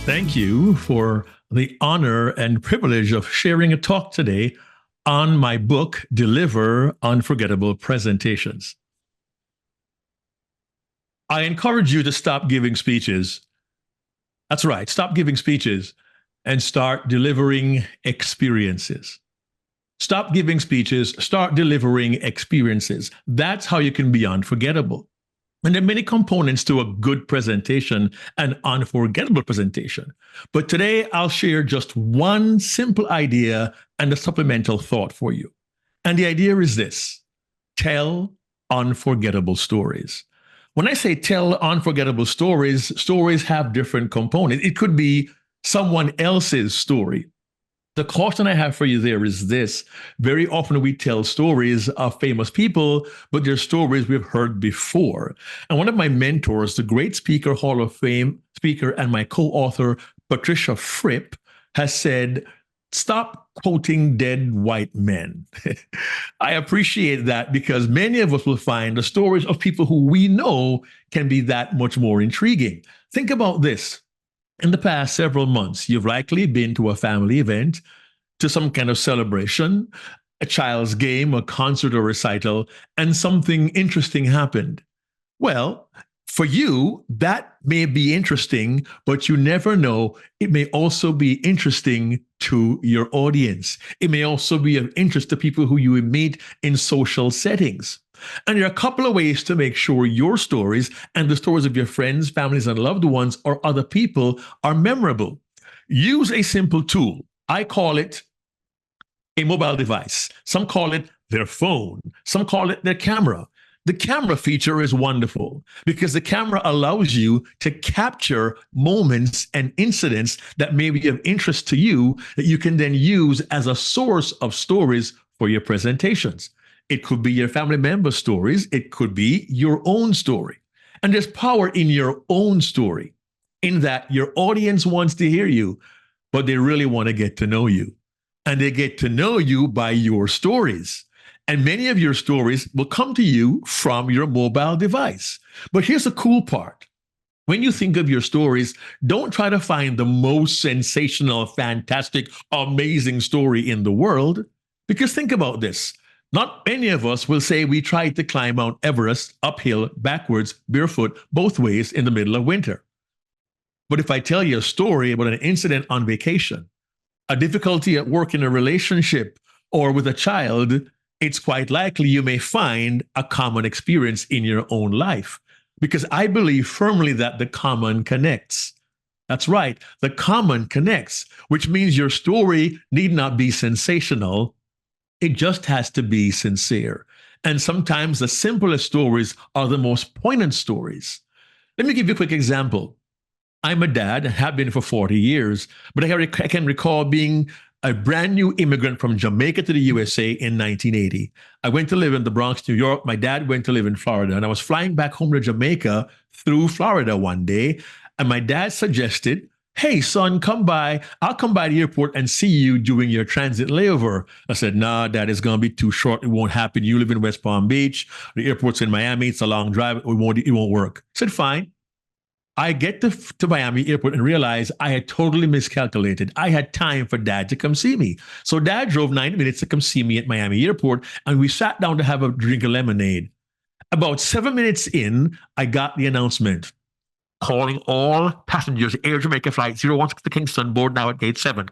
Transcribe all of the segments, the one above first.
Thank you for the honor and privilege of sharing a talk today on my book, Deliver Unforgettable Presentations. I encourage you to stop giving speeches. That's right, stop giving speeches and start delivering experiences. Stop giving speeches, start delivering experiences. That's how you can be unforgettable. And there are many components to a good presentation, an unforgettable presentation. But today I'll share just one simple idea and a supplemental thought for you. And the idea is this: tell unforgettable stories. When I say tell unforgettable stories, stories have different components. It could be someone else's story. The caution I have for you there is this: very often we tell stories of famous people, but they're stories we've heard before. And one of my mentors, the great speaker, Hall of Fame speaker, and my co-author, Patricia Fripp, has said, stop quoting dead white men. I appreciate that because many of us will find the stories of people who we know can be that much more intriguing. Think about this. In the past several months, you've likely been to a family event, to some kind of celebration, a child's game, a concert or recital, and something interesting happened. Well, for you, that may be interesting, but you never know. It may also be interesting to your audience. It may also be of interest to people who you meet in social settings. And there are a couple of ways to make sure your stories and the stories of your friends, families, and loved ones or other people are memorable. Use a simple tool. I call it a mobile device. Some call it their phone. Some call it their camera. The camera feature is wonderful because the camera allows you to capture moments and incidents that may be of interest to you that you can then use as a source of stories for your presentations. It could be your family member stories. It could be your own story. And there's power in your own story in that your audience wants to hear you, but they really want to get to know you. And they get to know you by your stories. And many of your stories will come to you from your mobile device. But here's the cool part. When you think of your stories, don't try to find the most sensational, fantastic, amazing story in the world. Because think about this. Not many of us will say we tried to climb Mount Everest uphill, backwards, barefoot, both ways in the middle of winter. But if I tell you a story about an incident on vacation, a difficulty at work in a relationship, or with a child, it's quite likely you may find a common experience in your own life. Because I believe firmly that the common connects. That's right, the common connects, which means your story need not be sensational. It just has to be sincere. And sometimes the simplest stories are the most poignant stories. Let me give you a quick example. I'm a dad, have been for 40 years, but I can recall being a brand new immigrant from Jamaica to the USA in 1980. I went to live in the Bronx, New York. My dad went to live in Florida, and I was flying back home to Jamaica through Florida one day, and my dad suggested, hey, son, come by. I'll come by the airport and see you during your transit layover. I said, nah, Dad, it's going to be too short. It won't happen. You live in West Palm Beach. The airport's in Miami. It's a long drive. It won't work. I said, fine. I get to Miami airport and realize I had totally miscalculated. I had time for Dad to come see me. So Dad drove 90 minutes to come see me at Miami airport, and we sat down to have a drink of lemonade. About 7 minutes in, I got the announcement. Calling all passengers, Air Jamaica flight 016 to Kingston, board now at gate 7.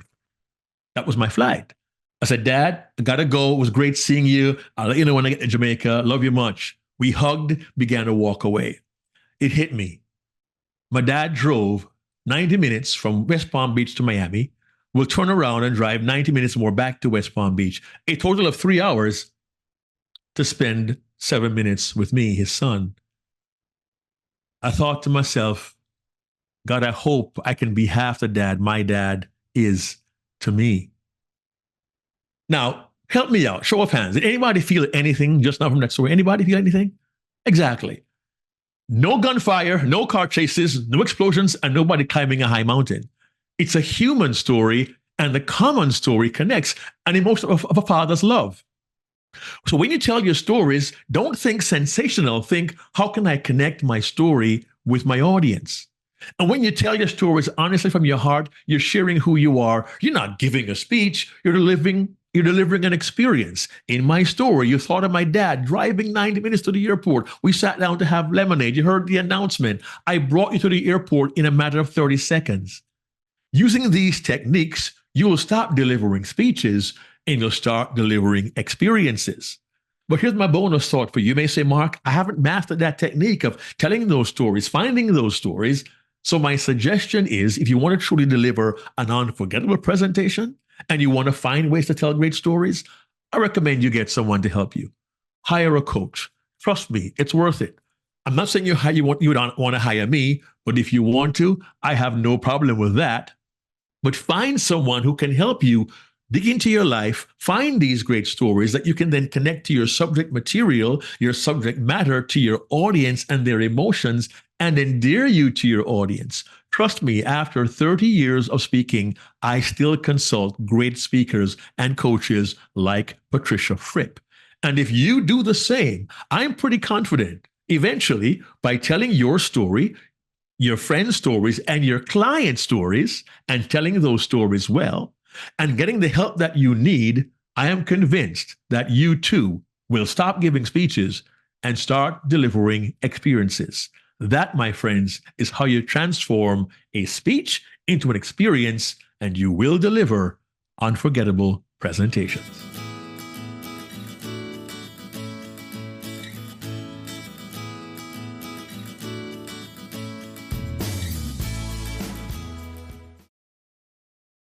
That was my flight. I said, Dad, I gotta go. It was great seeing you. I'll let you know when I get to Jamaica. Love you much. We hugged, began to walk away. It hit me. My dad drove 90 minutes from West Palm Beach to Miami. We'll turn around and drive 90 minutes more back to West Palm Beach. A total of 3 hours to spend 7 minutes with me, his son. I thought to myself, God, I hope I can be half the dad my dad is to me. Now, help me out. Show of hands. Did anybody feel anything just now from that story? Anybody feel anything? Exactly. No gunfire, no car chases, no explosions, and nobody climbing a high mountain. It's a human story, and the common story connects, an emotion of a father's love. So when you tell your stories, don't think sensational. Think, how can I connect my story with my audience? And when you tell your stories honestly from your heart, you're sharing who you are. You're not giving a speech, you're delivering an experience. In my story, you thought of my dad driving 90 minutes to the airport. We sat down to have lemonade. You heard the announcement. I brought you to the airport in a matter of 30 seconds. Using these techniques, you will stop delivering speeches and you'll start delivering experiences. But here's my bonus thought for you. You may say, Mark, I haven't mastered that technique of telling those stories, finding those stories. So my suggestion is, if you want to truly deliver an unforgettable presentation and you want to find ways to tell great stories, I recommend you get someone to help you. Hire a coach. Trust me, it's worth it. I'm not saying you don't want to hire me, but if you want to, I have no problem with that. But find someone who can help you dig into your life, find these great stories that you can then connect to your subject material, your subject matter, to your audience and their emotions, and endear you to your audience. Trust me, after 30 years of speaking, I still consult great speakers and coaches like Patricia Fripp. And if you do the same, I'm pretty confident eventually, by telling your story, your friends' stories, and your client stories, and telling those stories well, and getting the help that you need, I am convinced that you too will stop giving speeches and start delivering experiences. That, my friends, is how you transform a speech into an experience, and you will deliver unforgettable presentations.